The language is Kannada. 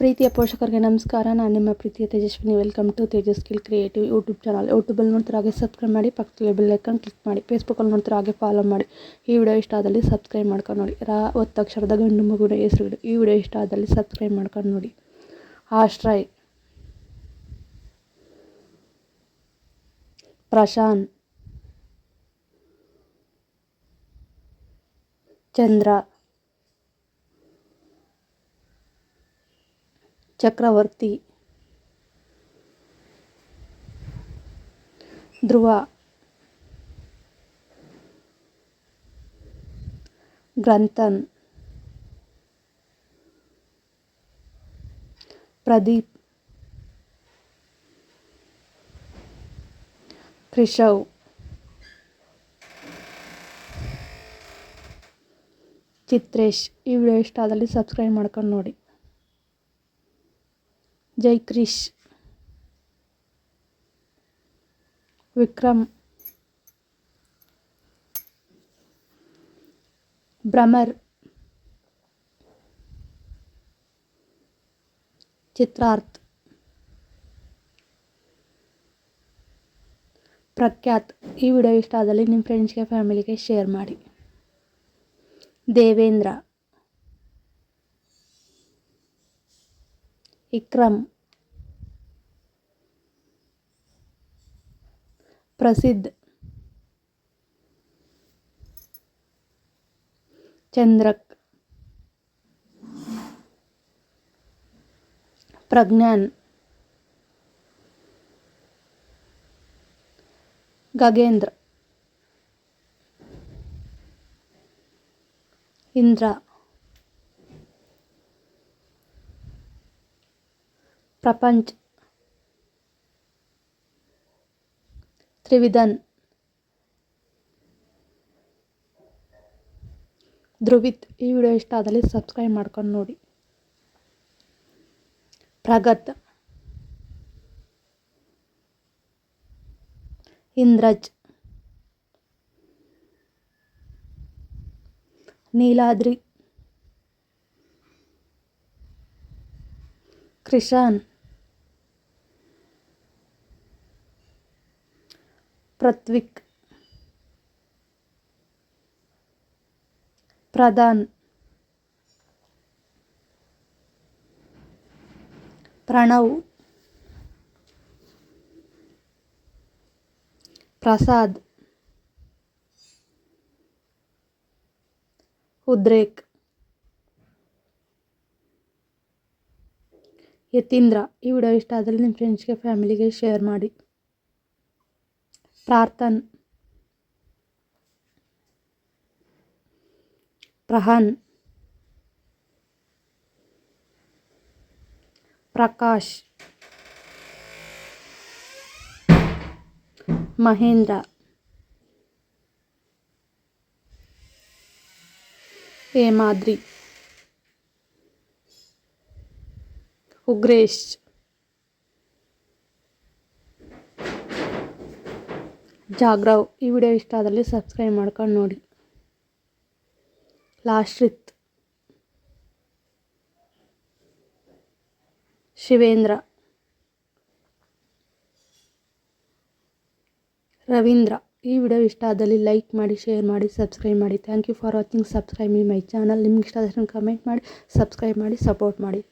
ಪ್ರೀತಿಯ ಪೋಷಕರಿಗೆ ನಮಸ್ಕಾರ. ನಾನು ನಿಮ್ಮ ಪ್ರೀತಿಯ Tejaswini. Welcome to Tejas skill creative YouTube channel. ಯೂಟ್ಯೂಬಲ್ಲಿ ನೋಡ್ತಾರೆ ಹಾಗೆ ಸಬ್ಸ್ಕ್ರೈಬ್ ಮಾಡಿ, ಪಕ್ಕದಲ್ಲಿ ಬೆಲ್ ಐಕಾನ್ ಕ್ಲಿಕ್ ಮಾಡಿ. ಫೇಸ್ಬುಕ್ಕಲ್ಲಿ ನೋಡ್ತಾರೆ ಹಾಗೆ ಫಾಲೋ ಮಾಡಿ. ಈ ವಿಡಿಯೋ ಇಷ್ಟ ಆದಲ್ಲಿ ಸಬ್ಸ್ಕ್ರೈಬ್ ಮಾಡ್ಕೊಂಡು ನೋಡಿ. ಒತ್ತಕ್ಷರದ ಗಂಡು ಮಗುವಿನ ಹೆಸರು. ಈ ವಿಡಿಯೋ ಇಷ್ಟ ಆದಲ್ಲಿ ಸಬ್ಸ್ಕ್ರೈಬ್ ಮಾಡ್ಕೊಂಡು ನೋಡಿ. ಆಶ್ರಯ್, ಪ್ರಶಾಂತ್, ಚಂದ್ರ, ಚಕ್ರವರ್ತಿ, ಧ್ರುವ, ಗ್ರಂಥನ್, ಪ್ರದೀಪ್, ಕೃಷವ್, ಚಿತ್ರೇಶ್. ಈ ವಿಡಿಯೋ ಇಷ್ಟ ಆದಲ್ಲಿ ಸಬ್ಸ್ಕ್ರೈಬ್ ಮಾಡ್ಕೊಂಡು ನೋಡಿ. ಜೈ ಕ್ರಿಶ್, ವಿಕ್ರಮ್, ಭ್ರಮರ್, ಚಿತ್ರಾರ್ಥ, ಪ್ರಖ್ಯಾತ್. ಈ ವಿಡಿಯೋ ಇಷ್ಟ ಆದಲ್ಲಿ ನಿಮ್ಮ ಫ್ರೆಂಡ್ಸ್ಗೆ ಫ್ಯಾಮಿಲಿಗೆ ಶೇರ್ ಮಾಡಿ. ದೇವೇಂದ್ರ, ಇಕ್ರಮ್, ಪ್ರಸಿದ್ಧ್, ಚಂದ್ರಕ್, ಪ್ರಜ್ಞಾನ್, ಗಗೇಂದ್ರ, ಇಂದ್ರ, ಪ್ರಪಂಚ್, ತ್ರಿವಿಧನ್, ಧ್ರುವಿತ್. ಈ ವಿಡಿಯೋ ಇಷ್ಟ ಆದಲ್ಲಿ ಸಬ್ಸ್ಕ್ರೈಬ್ ಮಾಡ್ಕೊಂಡು ನೋಡಿ. ಪ್ರಗತ್, ಇಂದ್ರಜ್, ನೀಲಾದ್ರಿ, ಕ್ರಿಶಾನ್, ಪೃಥ್ವಿಕ್, ಪ್ರಧಾನ್, ಪ್ರಣವ್, ಪ್ರಸಾದ್, ಉದ್ರೇಕ್, ಯತೀಂದ್ರ. ಈ ವಿಡಿಯೋ ಇಷ್ಟ ಆದಲ್ಲಿ ನಿಮ್ಮ ಫ್ರೆಂಡ್ಸ್ಗೆ ಫ್ಯಾಮಿಲಿಗೆ ಶೇರ್ ಮಾಡಿ. ಪ್ರಾರ್ಥನ್, ಪ್ರಹನ್, ಪ್ರಕಾಶ್, ಮಹೇಂದ್ರ, ಹೇಮಾದ್ರಿ, ಉಗ್ರೇಶ್, ಜಾಗ್ರವ್. ಈ ವಿಡಿಯೋ ಇಷ್ಟ ಆದಲ್ಲಿ ಸಬ್ಸ್ಕ್ರೈಬ್ ಮಾಡ್ಕೊಂಡು ನೋಡಿ. ಲಾಶ್ರಿತ್, ಶಿವೇಂದ್ರ, ರವೀಂದ್ರ. ಈ ವಿಡಿಯೋ ಇಷ್ಟ ಆದಲ್ಲಿ ಲೈಕ್ ಮಾಡಿ, ಶೇರ್ ಮಾಡಿ, ಸಬ್ಸ್ಕ್ರೈಬ್ ಮಾಡಿ. Thank you for watching. Subscribe my channel. ನಿಮ್ಗೆ ಇಷ್ಟ ಆದಷ್ಟು ಕಮೆಂಟ್ ಮಾಡಿ, ಸಬ್ಸ್ಕ್ರೈಬ್ ಮಾಡಿ, ಸಪೋರ್ಟ್ ಮಾಡಿ.